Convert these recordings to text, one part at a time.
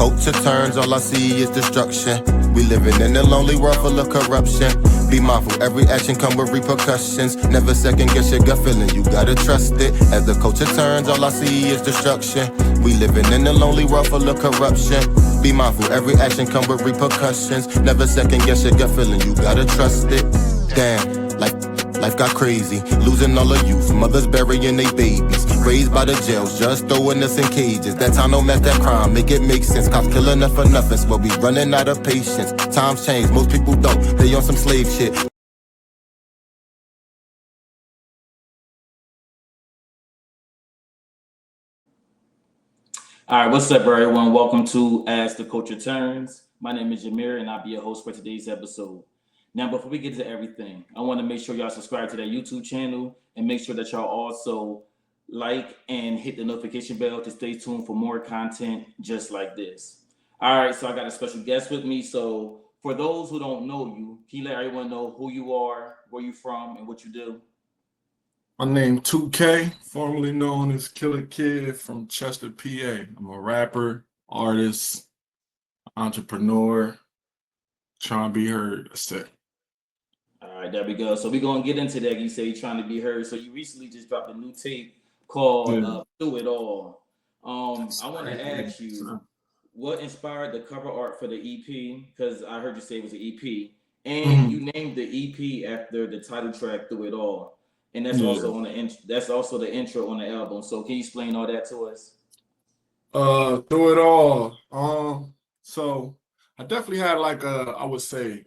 culture turns, all I see is destruction. We living in a lonely world full of corruption. Be mindful, every action come with repercussions. Never second guess your gut feeling, you gotta trust it. As the culture turns, all I see is destruction. We living in a lonely world full of corruption. Be mindful, every action come with repercussions. Never second guess your gut feeling, you gotta trust it. Damn, life got crazy, losing all the youth, mothers burying their babies, raised by the jails, just throwing us in cages. That time don't match that crime, make it make sense. Cops killing us for nothing, but we running out of patience. Times change, most people don't, they on some slave shit. All right, what's up, everyone? Welcome to As the Culture Turns. My name is Jameer, and I'll be your host for today's episode. Now, before we get to everything, I want to make sure y'all subscribe to that YouTube channel and make sure that y'all also like and hit the notification bell to stay tuned for more content just like this. All right, so I got a special guest with me. So, for those who don't know you, can you let everyone know who you are, where you from, and what you do? My name Tukayy, formerly known as Killer Kid from Chester, PA. I'm a rapper, artist, entrepreneur, trying to be heard. That's it. All right, there we go. So we're gonna get into that. You say you're trying to be heard. So you recently just dropped a new tape called Yeah. "Through It All." I want to ask you, what inspired the cover art for the EP? Because I heard you say it was an EP, and you named the EP after the title track "Through It All," and that's Yeah. also on that's also the intro on the album. So can you explain all that to us? Through it all. So I definitely had I would say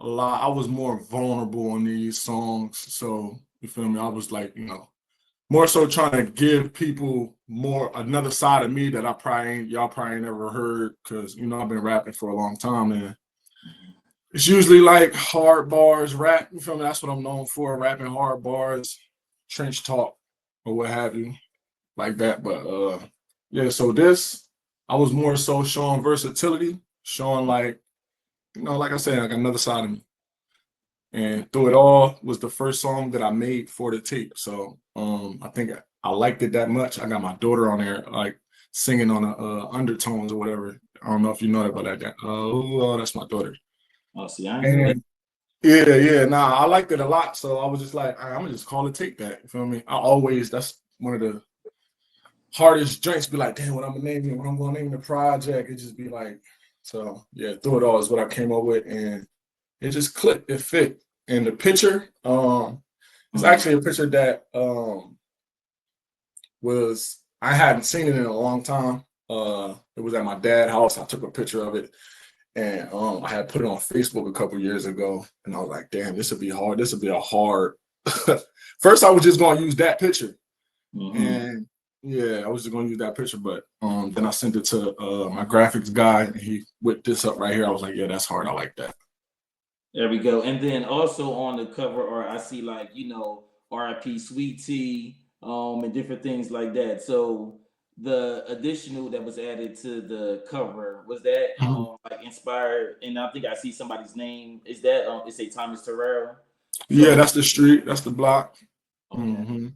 a lot. I was more vulnerable on these songs. So you feel me? I was like, more so trying to give people more another side of me that y'all probably ain't never heard, because I've been rapping for a long time, and it's usually like hard bars rap. You feel me? That's what I'm known for, rapping hard bars, trench talk, or what have you, like that. But yeah, so this I was more so showing versatility, showing like I said, like another side of me. And Through It All was the first song that I made for the tape. So I think I liked it that much. I got my daughter on there, like singing on the undertones or whatever. I don't know if you know that, but that's my daughter. Oh, see, I ain't know that. And yeah, nah, I liked it a lot. So I was just like, "All right, I'm gonna just call the tape that." You feel me? That's one of the hardest joints. Be like, damn, what I'm gonna name the project. It just be like, so yeah, Through It All is what I came up with, and it just clicked. It fit. And the picture, it's actually a picture that I hadn't seen it in a long time. It was at my dad's house. I took a picture of it, and I had put it on Facebook a couple years ago. And I was like, damn, this would be hard. This would be a hard. First, I was just gonna use that picture, and yeah, I was just gonna use that picture. But then I sent it to my graphics guy, and he whipped this up right here. I was like, yeah, that's hard. I like that. There we go. And then also on the cover art, I see RIP Sweet Tea, and different things like that. So the additional that was added to the cover, was that like inspired? And I think I see somebody's name. Is that it's a Thomas Terrell? Yeah, that's the street. That's the block. Okay.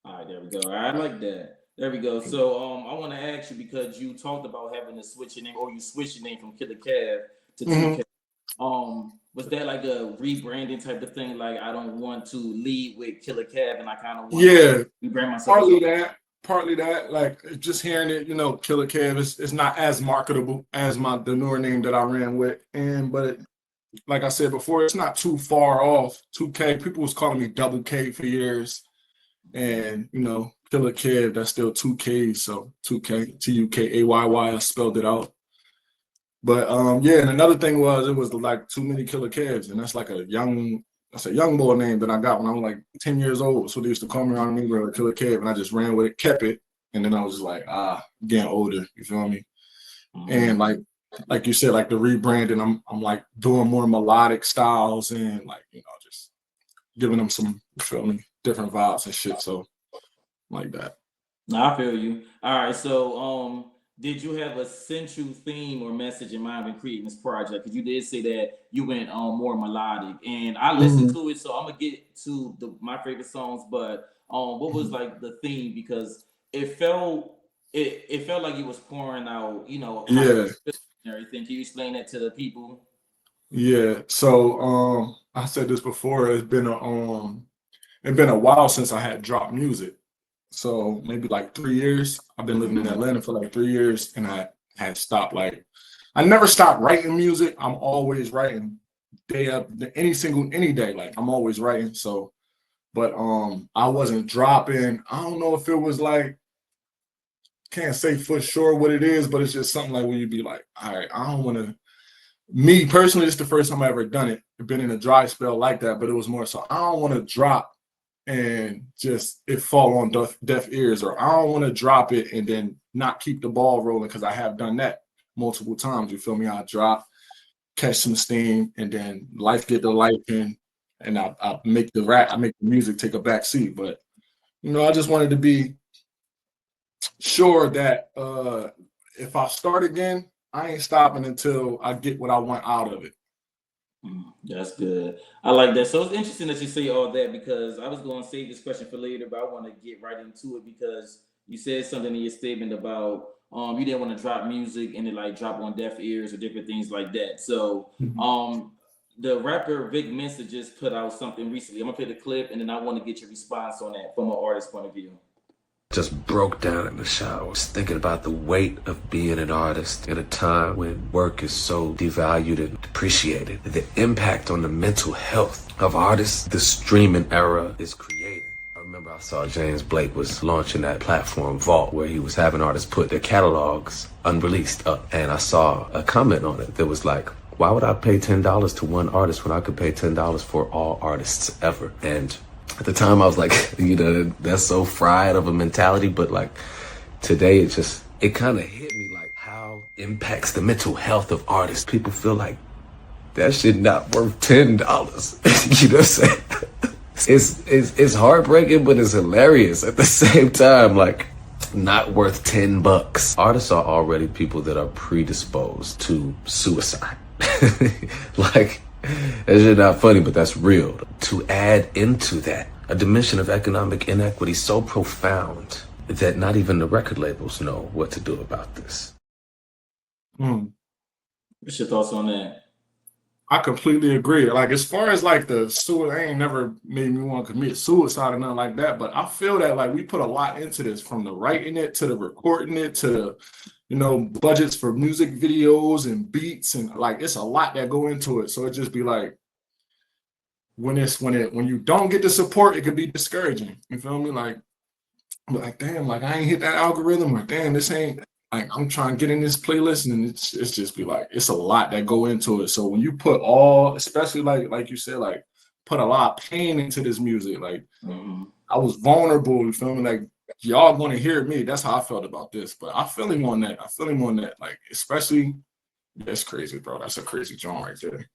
All right, there we go. I like that. There we go. So I want to ask you, because you talked about having to switch your name, or you switched your name from Killer Cav to 2K. Was that like a rebranding type of thing? Like, I don't want to lead with Killer Cav, and I kind of want to rebrand myself. Partly that, like just hearing it, Killer Cav is not as marketable as the newer name that I ran with, but like I said before, it's not too far off. 2K, people was calling me Double K for years, and Killer Cav, that's still 2K, so 2K, Tukayy, I spelled it out. But yeah, and another thing was, it was like too many Killer Cavs, and that's a young boy name that I got when I was like 10 years old. So they used to call me around me with Killer Cav, and I just ran with it, kept it, and then I was just like, getting older, you feel me? And like you said, like the rebranding, I'm like doing more melodic styles, and just giving them some, you feel me, different vibes and shit. So like that. No, I feel you. All right, so did you have a central theme or message in mind when creating this project? Because you did say that you went more melodic, and I listened to it, so I'm gonna get to my favorite songs. But what was like the theme? Because it it felt like you was pouring out, you know, how you Yeah, feel and everything. Can you explain that to the people? yeah. So I said this before, it's been a while since I had dropped music. So maybe like 3 years. I've been living in Mhm. Atlanta for like 3 years, and I had stopped. Like, I never stopped writing music. I'm always writing day up, any day. Like, I'm always writing. So, but I wasn't dropping. I don't know if it was like, can't say for sure what it is, but it's just something like when you be like, all right, I don't want to. Me personally, it's the first time I ever done it. I've been in a dry spell like that, but it was more so I don't want to drop and just it fall on deaf ears, or I don't want to drop it and then not keep the ball rolling, because I have done that multiple times. You feel me? I drop, catch some steam, and then life get the life in, and I make I make the music take a back seat. But I just wanted to be sure that if I start again, I ain't stopping until I get what I want out of it. That's good. I like that. So it's interesting that you say all that because I was going to save this question for later, but I want to get right into it because you said something in your statement about you didn't want to drop music and it like drop on deaf ears or different things like that. So Mhm. um the rapper Vic Mensa just put out something recently. I'm gonna play the clip and then I want to get your response on that from an artist point of view. Just broke down in the shower, just thinking about the weight of being an artist in a time when work is so devalued and depreciated. The impact on the mental health of artists the streaming era is creating. I remember I saw James Blake was launching that platform Vault, where he was having artists put their catalogs unreleased up, and I saw a comment on it that was like, why would I pay $10 to one artist when I could pay $10 for all artists ever? And at the time I was like, that's so fried of a mentality, but like today it kind of hit me like how impacts the mental health of artists. People feel like that shit not worth $10. You know what I'm saying? It's heartbreaking, but it's hilarious at the same time. Like, not worth $10. Artists are already people that are predisposed to suicide. Like, that shit not funny, but that's real. To add into that a dimension of economic inequity so profound that not even the record labels know what to do about this. Mm. What's your thoughts on that? I completely agree. Like, as far as like the suicide, ain't never made me want to commit suicide or nothing like that. But I feel that like we put a lot into this, from the writing it to the recording it to the, budgets for music videos and beats, and like it's a lot that go into it. So it just be like when you don't get the support, it could be discouraging. You feel me? Like damn, like I ain't hit that algorithm, or damn, this ain't like I'm trying to get in this playlist, and it's just be like it's a lot that go into it. So when you put all, especially like you said, like put a lot of pain into this music, like Mhm. I was vulnerable, you feel me? Like y'all gonna hear me. That's how I felt about this. But I feel him on that. I feel him on that. Like, especially, that's crazy, bro. That's a crazy joint right there.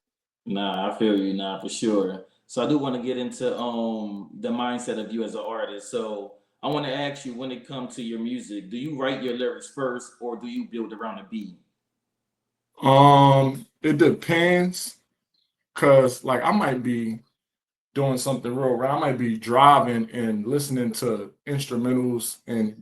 Nah, I feel you now for sure. So I do want to get into the mindset of you as an artist. So I want to ask you, when it comes to your music, do you write your lyrics first or do you build around a beat? It depends, cause like I might be doing something real right. I might be driving and listening to instrumentals and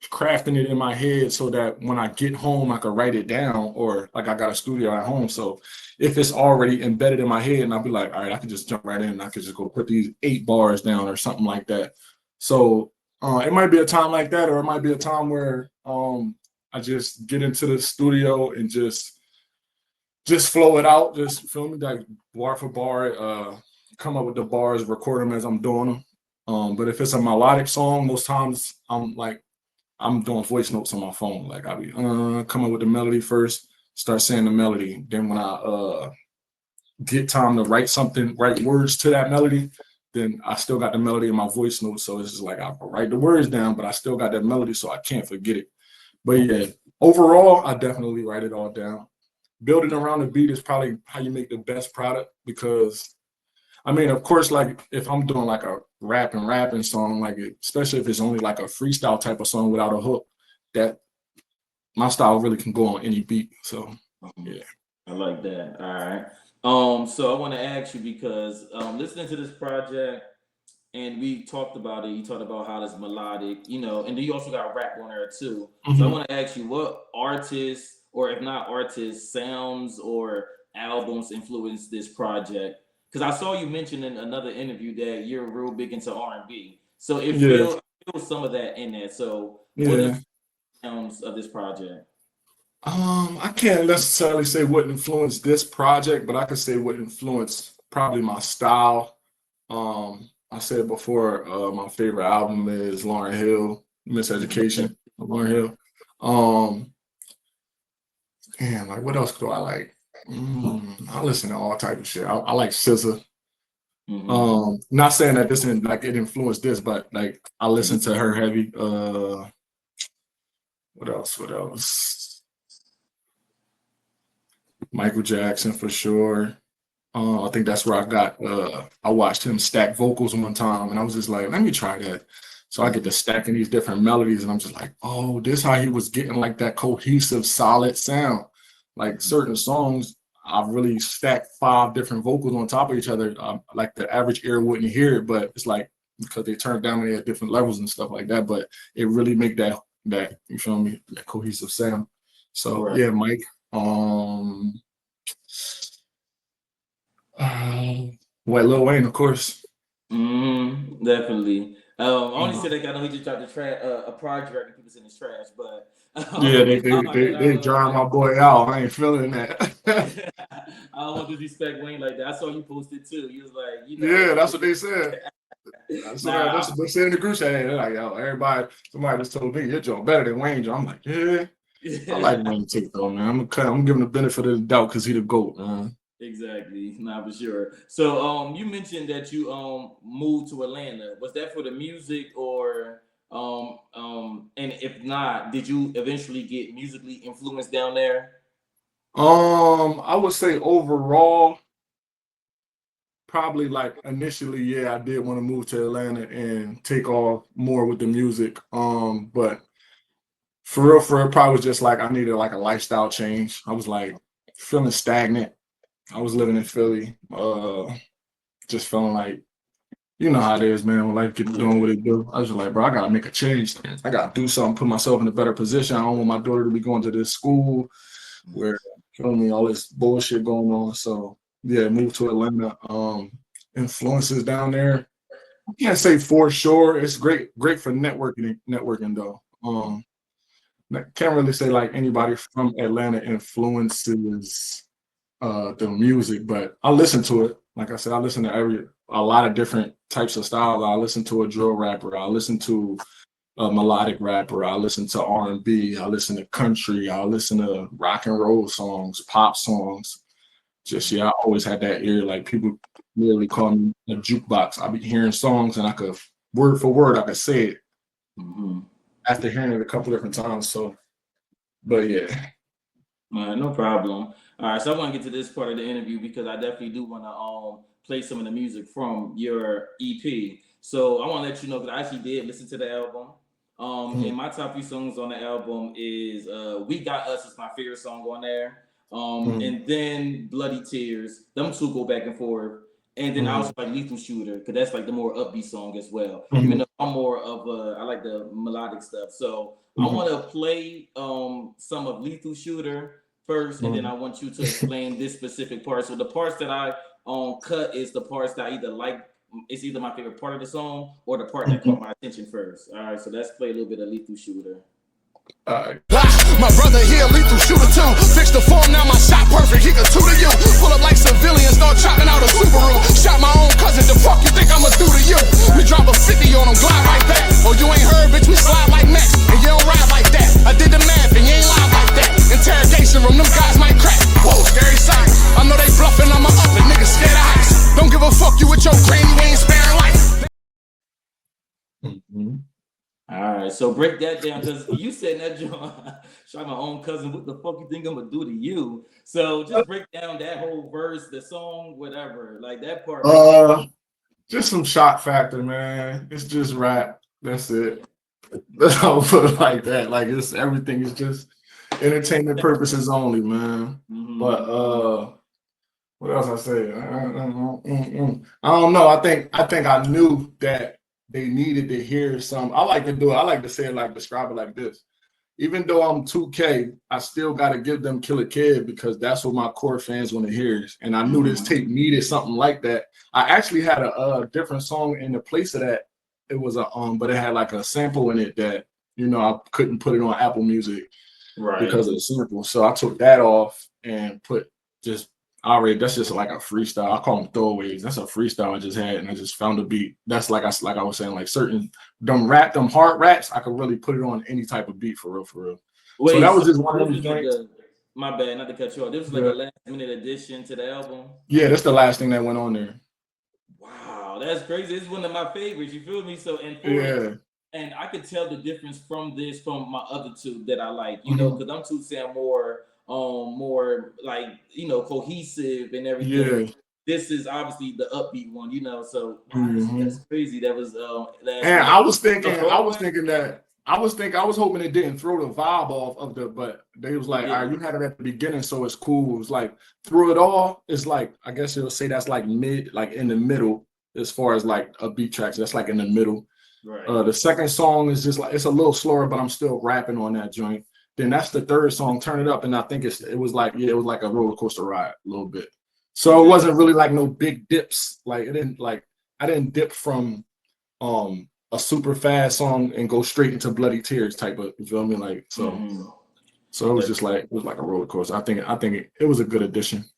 crafting it in my head so that when I get home I can write it down, or like I got a studio at home. So if it's already embedded in my head, and I'll be like, all right, I can just jump right in and I can just go put these 8 bars down or something like that. So it might be a time like that, or it might be a time where I just get into the studio and just flow it out, just feel me, like bar for bar, come up with the bars, record them as I'm doing them. But if it's a melodic song, most times I'm doing voice notes on my phone. Like I'll be come up with the melody first, start saying the melody. Then when I get time to write something, write words to that melody, then I still got the melody in my voice notes. So it's just like I write the words down, but I still got that melody, so I can't forget it. But yeah, overall, I definitely write it all down. Building around the beat is probably how you make the best product, because I mean, of course, like if I'm doing like a rapping song, like especially if it's only like a freestyle type of song without a hook, that my style really can go on any beat. So yeah. I like that. All right. So I want to ask you because listening to this project, and we talked about it. You talked about how it's melodic, you know, and then you also got rap on there too. So I Mhm. want to ask you, what artists, or if not artists, sounds or albums influenced this project? Because I saw you mention in another interview that you're real big into R&B. So Yeah, I feel some of that in there. So what yeah. sounds of this project? I can't necessarily say what influenced this project, but I can say what influenced probably my style. I said before, my favorite album is Lauryn Hill, Miseducation of Lauryn Hill. Um, and like what else do I like? I listen to all type of shit. I like SZA. Mm-hmm. Not saying that this didn't like it influenced this, but like I listen to her heavy. What else? What else? Michael Jackson for sure. I think that's where I watched him stack vocals one time and I was just like, let me try that. So I get to stacking these different melodies and I'm just like, oh, this how he was getting like that cohesive, solid sound. Like certain songs, I've really stacked 5 different vocals on top of each other. Like the average ear wouldn't hear it, but it's like because they turned down at different levels and stuff like that. But it really make that you feel me, that cohesive sound. So Right. yeah, Mike. Um Well, Lil Wayne, of course. Definitely. I only Mhm. said that I know he just dropped a project and people's in his trash, but Yeah, they I they don't, they I they don't know. drowned my boy out. I ain't feeling that. I don't want to disrespect Wayne like that. I saw you posted too. He was like, you Yeah, know, that's what they said. That's nah. what they said in the group chat. They're like, yo, somebody just told me your joint better than Wayne joint. I'm like, yeah, I like Wayne Tate though, man. I'm giving the benefit of the doubt because he the GOAT, man. Exactly, not for sure. So, you mentioned that you moved to Atlanta. Was that for the music, or and if not, did you eventually get musically influenced down there? I would say overall, probably like initially, yeah, I did want to move to Atlanta and take off more with the music. But for real, probably was just like I needed like a lifestyle change. I was like feeling stagnant. I was living in Philly, just feeling like you know how it is, man. When life keep doing what it do, I was just like, bro, I gotta make a change. I gotta do something, put myself in a better position. I don't want my daughter to be going to this school where you feel me, all this bullshit going on. So yeah, moved to Atlanta. Influences down there. I can't say for sure. It's great for networking though. Can't really say like anybody from Atlanta influences the music, but I listen to it. Like I said, I listen to a lot of different types of styles. I listen to a drill rapper. I listen to a melodic rapper. I listen to R&B. I listen to country. I listen to rock and roll songs, pop songs. Just yeah, I always had that ear. Like people literally call me a jukebox. I be hearing songs and I could word for word I could say it Mm-hmm. after hearing it a couple different times. So, but yeah. No problem. All right, so I want to get to this part of the interview because I definitely do want to play some of the music from your EP. So I want to let you know that I actually did listen to the album. And my top 3 songs on the album is "We Got Us" is my favorite song on there. Mhm. And then "Bloody Tears." Them two go back and forth. And then I Mhm. also like "Lethal Shooter" because that's like the more upbeat song as well. Even Mhm. though I'm more of I like the melodic stuff. So I Mhm. want to play some of "Lethal Shooter" first, and then Mhm. I want you to explain this specific part. So the parts that I cut is the parts that I either like. It's either my favorite part of the song or the part that caught Mhm. my attention first. All right, so let's play a little bit of "Lethal Shooter." All right. My brother here, lethal shooter too. Fix the form, now my shot perfect. He could tutor you. Pull up like civilians, start chopping out a Subaru. Shot my own cousin, the fuck you think I'ma do to you? We drop a 50 on him, glide right back. Oh, you ain't heard, bitch, we slide like Max. And you don't ride like that. I did the math and you ain't live like that. Interrogation room, them guys might crack. Whoa, scary sight. I know they bluffing, I'ma up it. Niggas scared of heights. Don't give a fuck, you with your granny, we ain't sparing life. Mhm. All right, so break that down because you said that John shot my own cousin. What the fuck you think I'm gonna do to you? So just break down that whole verse, the song, whatever, like that part. Break it. Uh, just some shock factor, man. It's just rap. That's it. That's how I put it like that. Like it's everything is just entertainment purposes only, man. But Mm-hmm. What else I say? I don't know. I think I knew that they needed to hear some. I like to do it. I like to say it like describe it like this. Even though I'm 2K, I still got to give them Killer Kid because that's what my core fans want to hear. And I knew this tape needed something like that. I actually had a different song in the place of that. It was but it had like a sample in it that I couldn't put it on Apple Music because of the sample. So I took that off and put just that's just like a freestyle. I call them throwaways. That's a freestyle I just had, and I just found a beat. That's like I was saying, like certain them hard raps, I could really put it on any type of beat for real, for real. Wait, so that was just one of those like joints. My bad, not to cut you off. This was like a last minute addition to the album. Yeah, that's the last thing that went on there. Wow, that's crazy. It's one of my favorites. You feel me? So and I could tell the difference from my other two that I like. You know, because I'm too saying more like cohesive and everything. Yeah. This is obviously the upbeat one, so that's crazy. That was and I was thinking that I was hoping it didn't throw the vibe off of but they was like, all right, you had it at the beginning, so it's cool. It was like through it all, it's like I guess you'll say that's like mid, like in the middle, as far as like a beat track. So that's like in the middle. Right. The second song is just like it's a little slower, but I'm still rapping on that joint. Then that's the third song, Turn It Up, and I think it was like a roller coaster ride a little bit. So it wasn't really like no big dips. Like I didn't dip from a super fast song and go straight into Bloody Tears type of, you feel me? Like so it was just like a roller coaster. I think it was a good addition.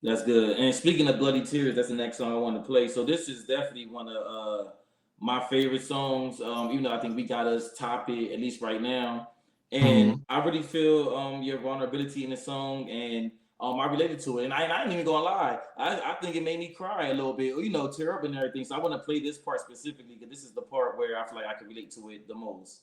That's good. And speaking of Bloody Tears, that's the next song I want to play. So this is definitely one of my favorite songs. Even though I think we got us top it at least right now. And I really feel your vulnerability in the song, and I related to it. And I ain't even gonna lie, I think it made me cry a little bit, tear up and everything. So I want to play this part specifically because this is the part where I feel like I can relate to it the most.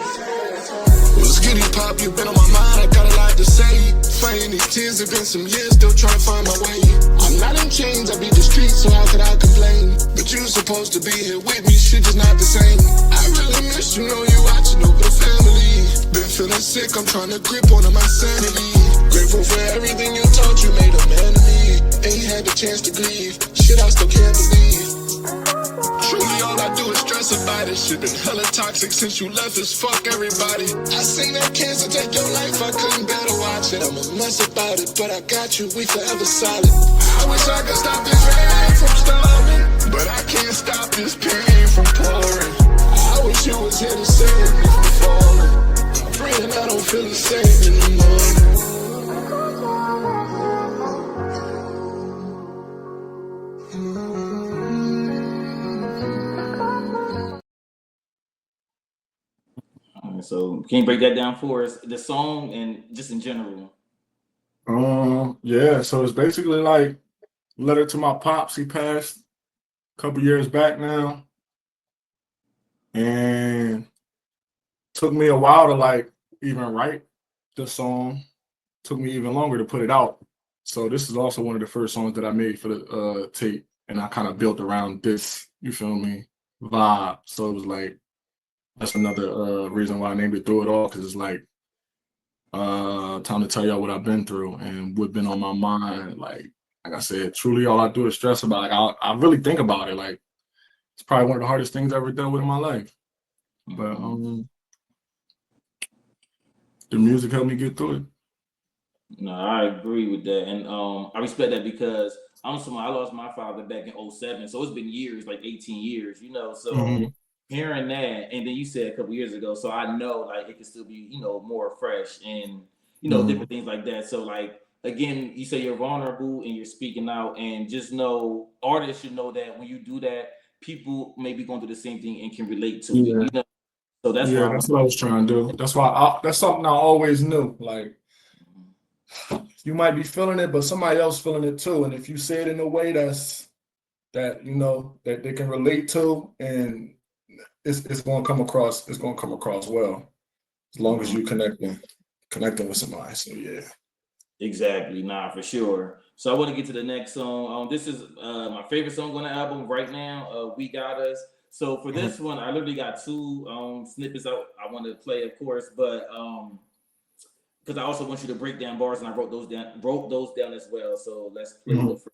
What's good, pop? You been on my mind, I got a lot to say. Fighting these tears, it's been some years, still trying to find my way. I'm not in chains, I beat the streets, so how could I complain? But you supposed to be here with me, shit is not the same. I really miss you, know you watching over the family. Been feeling sick, I'm trying to grip onto my sanity. Grateful for everything you taught, you made a man of me. Ain't had the chance to grieve, shit I still can't believe. Truly all I do is stress about it. Shit been hella toxic since you left us, fuck everybody. I seen that cancer take your life, I couldn't bear to watch it. I'm a mess about it, but I got you, we forever solid. I wish I could stop this rain from storming, but I can't stop this pain from pouring. I wish you was here to save me from falling. I'm praying I don't feel the same in the morning. So can you break that down for us, the song and just in general? Yeah, so it's basically like letter to my pops. He passed a couple years back now, and took me a while to like even write the song. Took me even longer to put it out. So this is also one of the first songs that I made for the tape, and I kind of built around this, you feel me, vibe. So it was like that's another reason why I named it Through It All, because it's like time to tell y'all what I've been through and what's been on my mind. Like I said, truly all I do is stress about. Like I really think about it. Like it's probably one of the hardest things I've ever dealt with in my life. But the music helped me get through it. No, I agree with that, and I respect that because I'm someone, I lost my father back in 2007, so it's been years, like 18 years, So hearing that, and then you said a couple years ago, so I know like it can still be, more fresh and different things like that. So like again, you say you're vulnerable and you're speaking out, and just know artists should know that when you do that, people may be going through the same thing and can relate to it. So that's that's what I was trying to do. That's why that's something I always knew. Like you might be feeling it, but somebody else feeling it too. And if you say it in a way that that they can relate to, and it's gonna come across. It's gonna come across well, as long as you connecting with somebody. So yeah. Exactly. Nah, for sure. So I want to get to the next song. This is my favorite song on the album right now. We Got Us. So for this one, I literally got two snippets I want to play, of course, but because I also want you to break down bars, and I wrote those down as well. So let's play the first.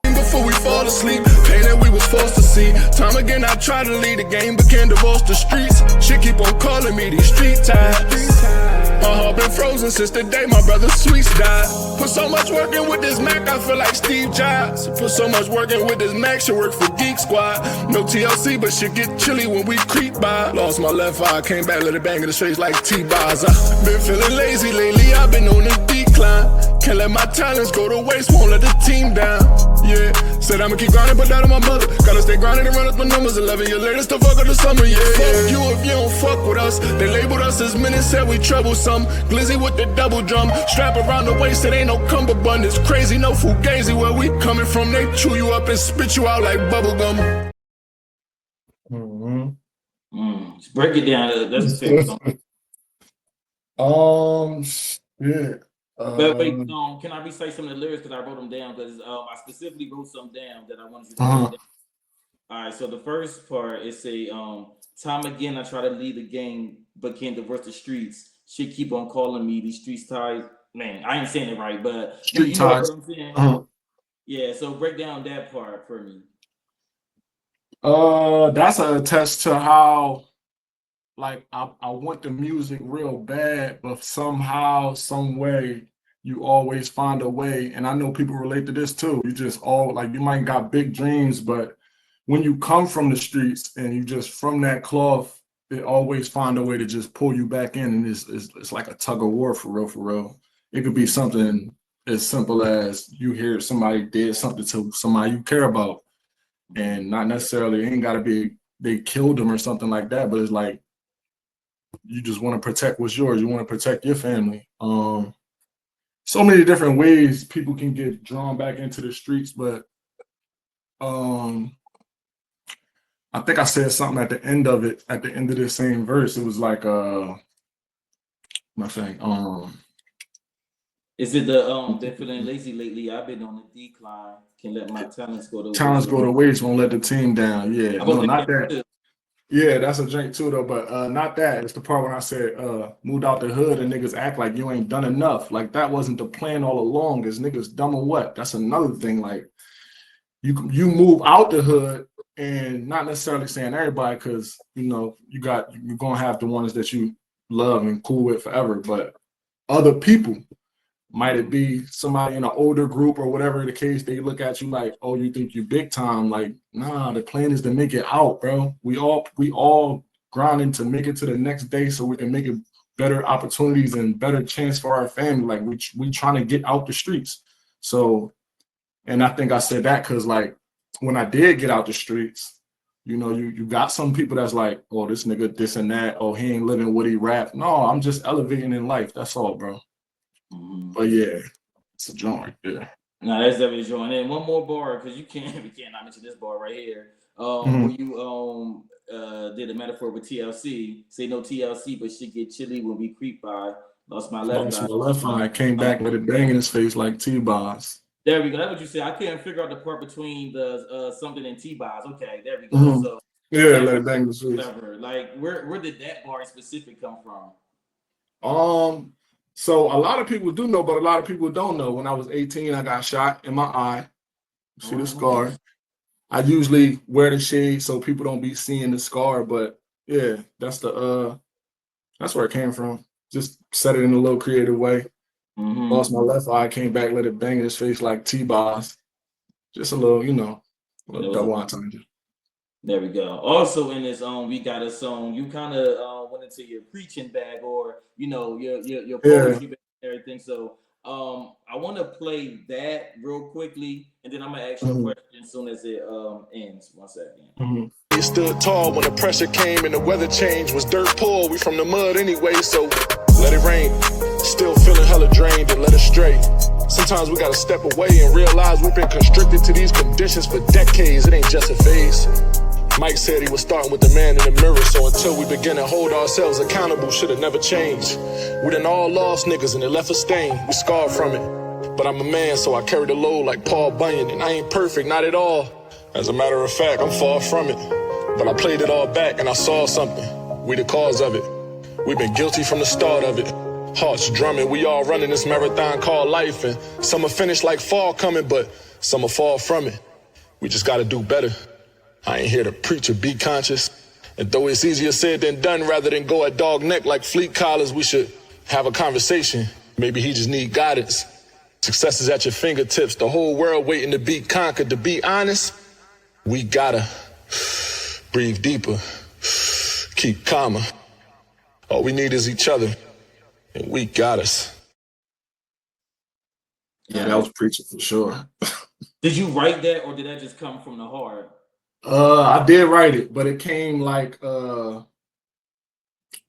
Before we fall asleep, pain that we was forced to see. Time again I try to lead the game, but can't divorce the streets. Shit keep on calling me these street ties. My heart been frozen since the day my brother Sweets died. Put so much work in with this Mac, I feel like Steve Jobs. Put so much work in with this Mac, should work for Geek Squad. No TLC, but shit get chilly when we creep by. Lost my left eye, came back, let it bang in the streets like T-Bars. I been feeling lazy lately, I've been on the decline. Can't let my talents go to waste, won't let the team down. Yeah, said I'ma keep grinding, but that on my mother. Gotta stay grinding and run up my numbers. 11 years later, still fuck up the summer. Yeah, fuck you if you don't fuck with us. They labeled us as men and said we troublesome. Glizzy with the double drum, strap around the waist, it ain't no cummerbund. It's crazy, no fugazi. Where we coming from, they chew you up and spit you out like bubblegum. Break it down. That's a favorite song. Yeah. But wait, can I recite some of the lyrics because I wrote them down? Because I specifically wrote some down that I wanted you to write down. All right, so the first part is say, time again I try to lead the game, but can't divorce the streets. Shit keep on calling me these streets ties. Man, I ain't saying it right, but street ties. Know what I'm saying? Yeah, so break down that part for me. That's a test to how, like, I want the music real bad, but somehow, some way, you always find a way. And I know people relate to this too. You just you might got big dreams, but when you come from the streets and you just from that cloth, it always find a way to just pull you back in. And it's like a tug of war for real, for real. It could be something as simple as you hear somebody did something to somebody you care about. And not necessarily, it ain't gotta be they killed them or something like that, but it's like you just want to protect what's yours. You want to protect your family. So many different ways people can get drawn back into the streets, but I think I said something at the end of it, at the end of the same verse. It was like my thing. Is it the been feeling lazy lately? I've been on the decline. Can let my talents go to waste. Talents go to waste, won't let the team down. Yeah, no, not that. Yeah, that's a drink too though, but not that. It's the part when I said moved out the hood and niggas act like you ain't done enough. Like that wasn't the plan all along. Is niggas dumb or what? That's another thing. Like you move out the hood and not necessarily saying everybody, because you know you're gonna have the ones that you love and cool with forever, but other people. Might it be somebody in an older group or whatever the case, they look at you like, oh, you think you big time? Like, nah, the plan is to make it out, bro. We all grinding to make it to the next day so we can make it better opportunities and better chance for our family. Like we trying to get out the streets. So, and I think I said that because like when I did get out the streets, you know, you got some people that's like, oh, this nigga, this and that. Oh, he ain't living what he rap. No, I'm just elevating in life. That's all, bro. But yeah, it's a joint. Yeah. No, that's definitely a joint. And one more bar, because we can't not mention this bar right here. Where you did a metaphor with TLC. Say no TLC, but shit get chilly when we creep by. Lost my left eye. Came back with a bang in his face like T-Bars. There we go. That's what you said. I couldn't figure out the part between the something and T-Bars. Okay, there we go. So yeah, let it bang in his face. Like where did that bar specific come from? So a lot of people do know, but a lot of people don't know. When I was 18, I got shot in my eye. See the scar. I usually wear the shade so people don't be seeing the scar, but yeah, that's where it came from. Just said it in a little creative way. Lost my left eye, came back, let it bang in his face like T-Boss. Just a little, double entendre. There we go. Also in this we got a song. You kind of went into your preaching bag, or your poetry bag and everything. So I want to play that real quickly, and then I'm gonna ask you a question as soon as it ends. 1 second. We stood tall when the pressure came and the weather changed. Was dirt poor, we from the mud anyway, so let it rain. Still feeling hella drained and led astray. Sometimes we gotta step away and realize we've been constricted to these conditions for decades. It ain't just a phase. Mike said he was starting with the man in the mirror, so until we begin to hold ourselves accountable, should've never changed. We done all lost niggas and it left a stain. We scarred from it. But I'm a man, so I carry the load like Paul Bunyan, and I ain't perfect, not at all. As a matter of fact, I'm far from it. But I played it all back and I saw something. We the cause of it. We've been guilty from the start of it. Hearts drumming, we all running this marathon called life, and some are finished like fall coming, but some are fall from it. We just gotta do better. I ain't here to preach or be conscious. And though it's easier said than done, rather than go at dog neck like fleet collars, we should have a conversation. Maybe he just need guidance. Success is at your fingertips, the whole world waiting to be conquered. To be honest, we gotta breathe deeper, keep calmer. All we need is each other, and we got us. Yeah, that was preaching for sure. Did you write that, or did that just come from the heart? I did write it, but it came like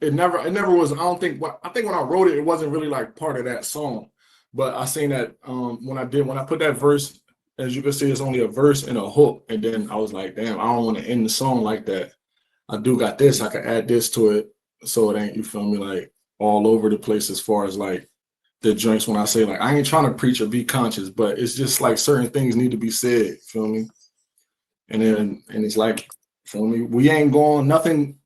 it never was. I think when I wrote it, it wasn't really like part of that song. But I seen that when I put that verse, as you can see, it's only a verse and a hook, and then I was like, damn, I don't want to end the song like that. I do got this. I can add this to it, so it ain't, you feel me, like all over the place as far as like the joints. When I say like, I ain't trying to preach or be conscious, but it's just like certain things need to be said. Feel me? And it's like, feel me, we ain't going, nothing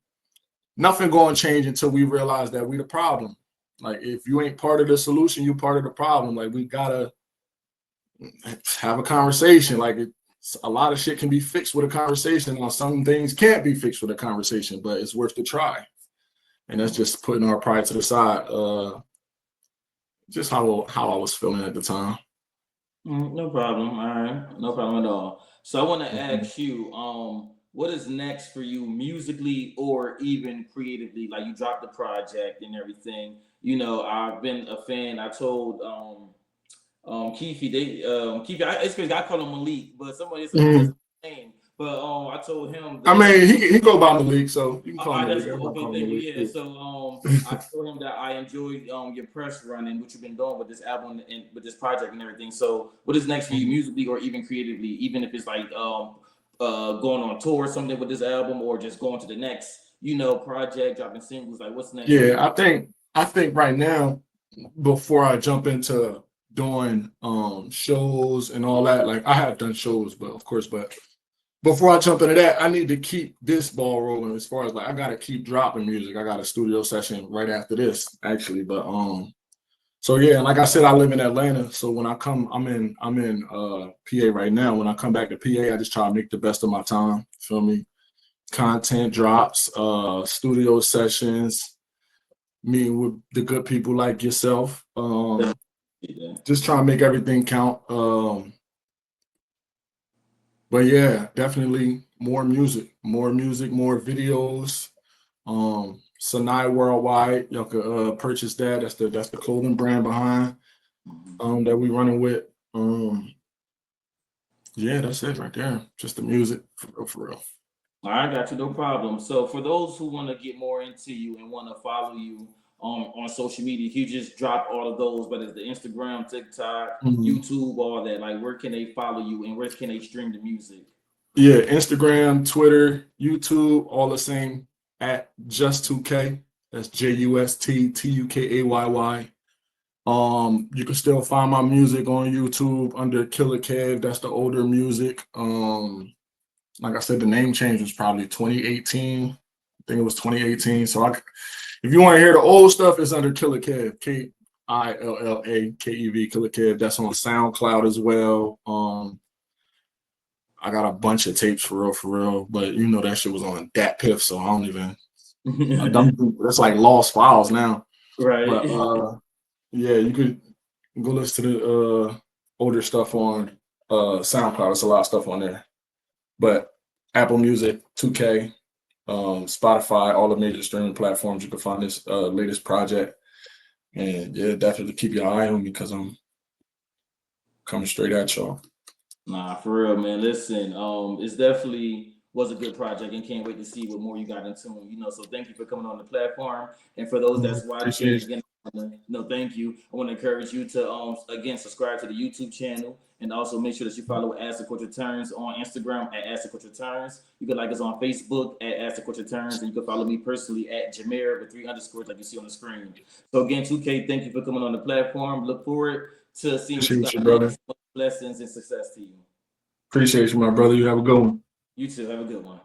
going to change until we realize that we the problem. Like, if you ain't part of the solution, you part of the problem. Like, we gotta have a conversation. Like, a lot of shit can be fixed with a conversation. Now, some things can't be fixed with a conversation, but it's worth the try. And that's just putting our pride to the side. Just how I was feeling at the time. No problem. All right, no problem at all. So I want to ask you, what is next for you musically or even creatively? Like, you dropped the project and everything. You know, I've been a fan. I told Keefe, it's because I call him Malik, but somebody said that's his name. But I told him that, I mean, he go by Malik, so you can call him that's Malik. okay. Call him Thank you. Malik. Yeah. So I told him that I enjoyed your press run and what you've been doing with this album and with this project and everything. So what is next for you musically or even creatively? Even if it's like going on tour or something with this album, or just going to the next, project, dropping singles. Like, what's next? Yeah, I think right now, before I jump into doing shows and all that, like I have done shows, but before I jump into that, I need to keep this ball rolling as far as like I gotta keep dropping music. I got a studio session right after this, actually. But so yeah, like I said, I live in Atlanta. So when I come, I'm in PA right now. When I come back to PA, I just try to make the best of my time. Feel me? Content drops, studio sessions, meeting with the good people like yourself. Just trying to make everything count. But yeah, definitely more music, more videos. Sanai Worldwide, y'all could purchase that. That's the clothing brand behind that we running with. Yeah, that's it right there. Just the music for real. All right, got you, no problem. So for those who want to get more into you and want to follow you on social media, you just drop all of those, whether it's the Instagram, TikTok, YouTube, all that. Like, where can they follow you and where can they stream the music? Yeah, Instagram, Twitter, YouTube, all the same at Just Tukayy. That's JustTukayy. You can still find my music on YouTube under Killer Kev. That's the older music. Like I said, the name change was probably 2018. I think it was 2018. So if you want to hear the old stuff, it's under Killer Kev, KILLAKEV, Killer Kev. That's on SoundCloud as well. I got a bunch of tapes for real, but that shit was on Dat Piff, so I don't even. That's like lost files now. Right. But yeah, you could go listen to the older stuff on SoundCloud. There's a lot of stuff on there. But Apple Music, 2K, Spotify, all the major streaming platforms, you can find this latest project. And yeah, definitely keep your eye on me because I'm coming straight at y'all. Nah, for real, man. Listen, it's definitely was a good project and can't wait to see what more you got into them. So thank you for coming on the platform. And for those that's watching, again, thank you. I want to encourage you to again subscribe to the YouTube channel and also make sure that you follow Ask the Coach Returns on Instagram at Ask the Coach Returns. You can like us on Facebook at Ask the Coach Returns, and you can follow me personally at Jameer with 3 underscores like you see on the screen. So again, 2K, thank you for coming on the platform. Look forward to seeing you, brother. Blessings and success to you. Appreciate you, my brother. You have a good one. You too. Have a good one.